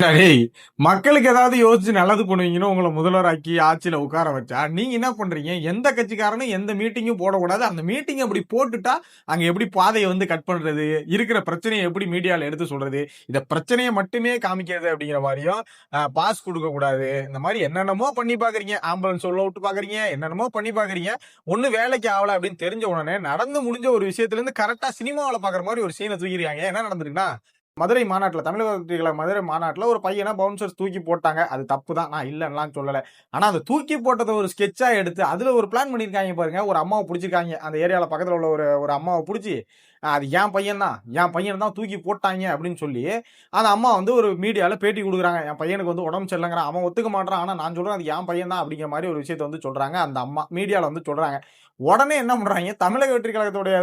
டேய், மக்களுக்கு ஏதாவது யோசிச்சு நல்லது பண்ணுவீங்கன்னு உங்கள முதல்வராக்கி ஆட்சியில உட்கார வச்சா, நீங்க என்ன பண்றீங்க? எந்த கட்சிக்காரனும் எந்த மீட்டிங்கும் போடக்கூடாது. அந்த மீட்டிங் அப்படி போட்டுட்டா, அங்க எப்படி பாதைய வந்து கட் பண்றது? இருக்கிற பிரச்சனைய எப்படி மீடியால எடுத்து சொல்றது? இத பிரச்சனைய மட்டுமே காமிக்கிறது அப்படிங்கிற மாரியும், பாஸ் குடுக்கக்கூடாது. இந்த மாரி என்னென்னமோ பண்ணி பார்க்குறீங்க. ஆம்புலன்ஸ் உள்ள விட்டு பார்க்குறீங்க. என்னென்னமோ பண்ணி பார்க்குறீங்க. ஒண்ணும் வேலைக்கு ஆவல அப்படின்னு தெரிஞ்ச உடனே, நடந்து முடிஞ்ச ஒரு விஷயத்துலருந்து கரெக்ட்டா சினிமாவுல பார்க்குற மாரி ஒரு சீன தூக்கிருக்காங்க. என்ன நடந்திருக்குன்னா, மதுரை மாநாட்டுல தமிழக வெற்றிக்கழக மதுரை மாநாட்டுல ஒரு பையனை பவுன்சர்ஸ் தூக்கி போட்டாங்க. அது தப்பு தான். நான் இல்லன்னுலாம் சொல்லல. ஆனா அந்த தூக்கி போட்டத ஒரு ஸ்கெட்சா எடுத்து அதுல ஒரு பிளான் பண்ணியிருக்காங்க பாருங்க. ஒரு அம்மாவ புடிச்சிருக்காங்க. அந்த ஏரியால பக்கத்துல உள்ள ஒரு ஒரு அம்மாவ புடிச்சு, அது என் பையன் தான். என் பையன தான் தூக்கி போட்டாய்ங்க அப்படின்னு சொல்லி, அந்த அம்மா வந்து ஒரு மீடியால பேட்டி குடுக்குறாங்க. என் பையனுக்கு வந்து உடம்பு சரியில்லங்கிறான். அவன் ஒத்துக்க மாட்றான். ஆனா நான் சொல்றேன் அது என் பையன் தான் அப்படிங்கிற மாரி ஒரு விஷயத்த வந்து சொல்றாங்க. அந்த அம்மா மீடியால வந்து சொல்றாங்க. உடனே என்ன பண்றாய்ங்க, தமிழக வெற்றிக் கழகத்துடைய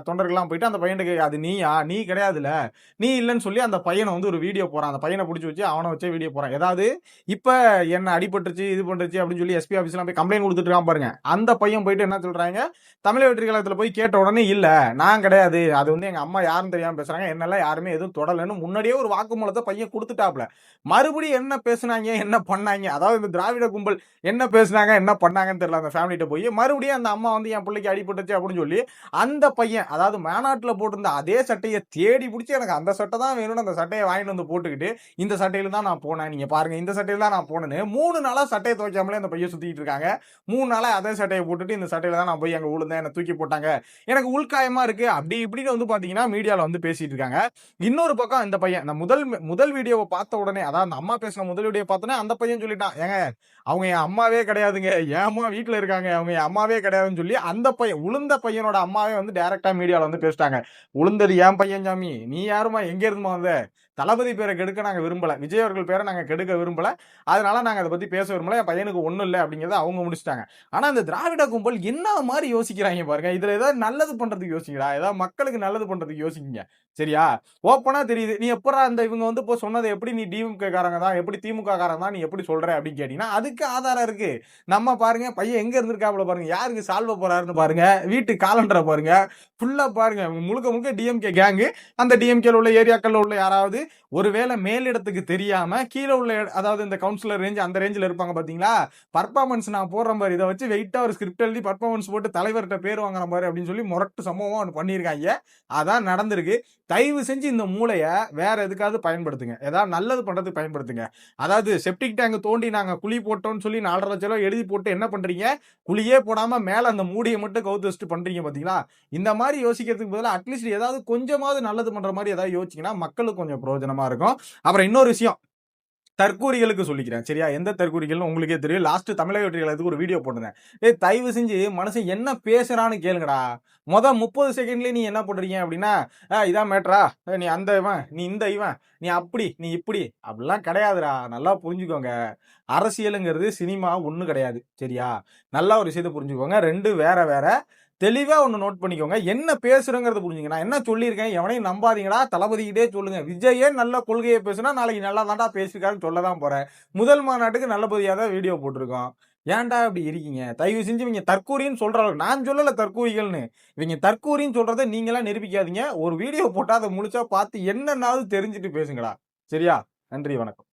தொண்டர்கள்லாம் போயிட்டு அந்த பையனுக்கு அது நீயா? நீ கிடையாதுல்ல. நீ இல்லன்னு சொல்லி அந்த பையன வந்து ஒரு வீடியோ போடுறான். அந்த பையன புடிச்சு வச்சு அவன வச்சே வீடியோ போடுறான். ஏதாவது இப்ப என்ன அடிபட்டுருச்சு, இது பண்ருச்சு அப்படின்னு சொல்லி எஸ்பி ஆபீஸ்லாம் போய் கம்ப்ளைண்ட் குடுத்துட்டு இருக்கான் பாருங்க. அந்த பையன் போயிட்டு என்ன சொல்றாங்க, தமிழக வெற்றி கழகத்துல போய் கேட்ட உடனே இல்ல நான் கிடையாது. அது வந்து எங்க அம்மா யாருன்னு தெரியாம பேசுறாங்க. என்னெல்லாம் யாருமே எதுவும் தொடலன்னு முன்னாடியே ஒரு வாக்குமூலத்த பையன் குடுத்துட்டாப்ல. மறுபடியும் என்ன பேசுனாங்க, என்ன பண்ணாங்க? அதாவது இந்த திராவிட கும்பல் என்ன பேசுனாங்க, என்ன பண்ணாங்கன்னு தெரியல அந்த ஃபேமிலிட்ட போய். மறுபடியும் அந்த அம்மா வந்து என் பிள்ளைக்கு அடிபட்டுச்சு அப்படின்னு சொல்லி, அந்த பையன் அதாவது மாநாட்டுல போட்டிருந்த அதே சட்டைய தேடி புடிச்சு எனக்கு அந்த சட்டை தான் வேணும்னு அந்த சட்டையை வாங்கிட்டு வந்து போட்டுக்கிட்டு, இந்த சட்டையில தான் நான் போனேன். நீங்க பாருங்க இந்த சட்டையில தான் நான் போனேன்னு 3 நாளா சட்டையை துவைக்காமலே அந்த பையன் சுத்திட்டு இருக்காங்க. 3 நாளா அதே சட்டையை போட்டுட்டு இந்த சட்டையில தான் நான் போய் அங்க விழுந்தேன். என்ன தூக்கி போட்டாங்க. எனக்கு உள்காயமா இருக்கு. அப்படி இப்படின்னு வந்து பாத்தீங்கன்னா மீடியால வந்து பேசிட்டு இருக்காங்க. இன்னொரு பக்கம் இந்த பையன் இந்த முதல் வீடியோவை பார்த்த உடனே அதாவது அந்த அம்மா பேசின முதல் வீடியோ பார்த்தோன்னே அந்த பையன் சொல்லிட்டான். ஏங்க அவங்க என் அம்மாவே கிடையாதுங்க. என் அம்மா வீட்டுல இருக்காங்க. அவங்க என் அம்மாவே கிடையாதுன்னு சொல்லி அந்த பையன் உளுந்த பையனோட அம்மாவே வந்து டைரக்டா மீடியால வந்து பேசிட்டாங்க. உளுந்தது என் பையன் சாமி. நீ யாருமா எங்க இருந்துமா வந்த? தளபதி பேரை கெடுக்க நாங்க விரும்பல. விஜய் அவர்கள் பேரை நாங்க கெடுக்க விரும்பல. அதனால நாங்க அதை பத்தி பேச விரும்பல. என் பையனுக்கு ஒண்ணும் இல்ல அப்படிங்கறத அவங்க முடிச்சிட்டாங்க. ஆனா இந்த திராவிட கும்பல் என்ன மாதிரி யோசிக்கிறாங்க பாருங்க. இதுல ஏதாவது நல்லது பண்றதுக்கு யோசிக்கிறா? ஏதாவது மக்களுக்கு நல்லது பண்றதுக்கு யோசிக்கீங்க. சரியா? ஓப்பனா தெரியுது. நீ எப்பறா அந்த இவங்க வந்து இப்போ சொன்னதை எப்படி நீ டிஎம்கே காரங்க தான், எப்படி திமுக காரங்க தான் நீ எப்படி சொல்ற அப்படின்னு கேட்டீங்கன்னா, அதுக்கு ஆதாரம் இருக்கு. நம்ம பாருங்க பையன் எங்க இருந்திருக்காப்ல பாருங்க. யாருக்கு சால்வ போறாருன்னு பாருங்க. வீட்டு காலண்டரை பாருங்க. ஃபுல்லா பாருங்க. முழுக்க முழுக்க டிஎம்கே கேங்கு. அந்த டிஎம்கேல உள்ள ஏரியாக்கள்ல உள்ள யாராவது ஒருவேளை மேலிடத்துக்கு தெரியாம கீழ உள்ள அதாவது இந்த கவுன்சிலர் ரேஞ்ச் அந்த ரேஞ்சில இருப்பாங்க பாத்தீங்களா? பர்ஃபார்மன்ஸ் நான் போடுற மாதிரி இதை வச்சு வெயிட்டா ஒரு ஸ்கிரிப்ட் எழுதி பர்ஃபார்மன்ஸ் போட்டு தலைவர்கிட்ட பேர் வாங்குற மாதிரி அப்படின்னு சொல்லி முரட்டு சம்பவம் ஒன்று பண்ணியிருக்காங்க. அதான் நடந்திருக்கு. தயவு செஞ்சு இந்த மூளைய வேற எதுக்காவது பயன்படுத்துங்க. ஏதாவது நல்லது பண்றதுக்கு பயன்படுத்துங்க. அதாவது செப்டிக் டேங்க் தோண்டி நாங்க குழி போட்டோம்னு சொல்லி 4,50,000 எழுதி போட்டு என்ன பண்றீங்க? குழியே போடாம மேல அந்த மூடியை மட்டும் கவுத்து வச்சுட்டு பண்றீங்க பாத்தீங்களா? இந்த மாதிரி யோசிக்கிறதுக்கு பதிலா அட்லீஸ்ட் ஏதாவது கொஞ்சமாவது நல்லது பண்ற மாதிரி ஏதாவது யோசிச்சீங்கன்னா மக்களுக்கு கொஞ்சம் பிரயோஜனமா இருக்கும். அப்புறம் இன்னொரு விஷயம் தற்கூரிகளுக்கு சொல்லிக்கிறேன். சரியா? எந்த தற்கூரிகள்னு உங்களுக்கே தெரியும். லாஸ்ட் தமிழக வெற்றி கழகத்துக்கு ஒரு வீடியோ போட்டிருந்தேன். தயவு செஞ்சு மனுஷன் என்ன பேசுறான்னு கேளுங்கடா. 30 செகண்ட்லயே நீ என்ன பண்றீங்க அப்படின்னா, இதான் மேட்டரா? நீ அந்த இவன், நீ இந்த இவன், நீ அப்படி, நீ இப்படி. அப்படிலாம் கிடையாதுடா. நல்லா புரிஞ்சுக்கோங்க. அரசியலுங்கிறது சினிமா ஒண்ணு கிடையாது. சரியா? நல்லா ஒரு விஷயத்த புரிஞ்சுக்கோங்க. 2 வேற வேற. தெளிவா ஒண்ணு நோட் பண்ணிக்கோங்க. என்ன பேசுறேங்கிறத புரிஞ்சுங்க. நான் என்ன சொல்லியிருக்கேன், எவனையும் நம்பாதீங்கடா. தளபதிகிட்டே சொல்லுங்க. விஜயே நல்ல கொள்கையை பேசுனா, நாளைக்கு நல்லா தான்டா பேசியிருக்காருன்னு சொல்ல தான் போறேன். முதல் மாநாட்டுக்கு நல்லபடியா தான் வீடியோ போட்டிருக்கோம். ஏன்டா இப்படி இருக்கீங்க? தயவு செஞ்சு இவங்க தற்கூரின்னு சொல்ற அளவுக்கு நான் சொல்லல தற்கூரிகள்னு. இவங்க தற்கூரின்னு சொல்றத நீங்கலாம் நிரூபிக்காதீங்க. ஒரு வீடியோ போட்டா அத முழுசா பார்த்து என்னன்னாவது தெரிஞ்சுட்டு பேசுங்கடா. சரியா? நன்றி, வணக்கம்.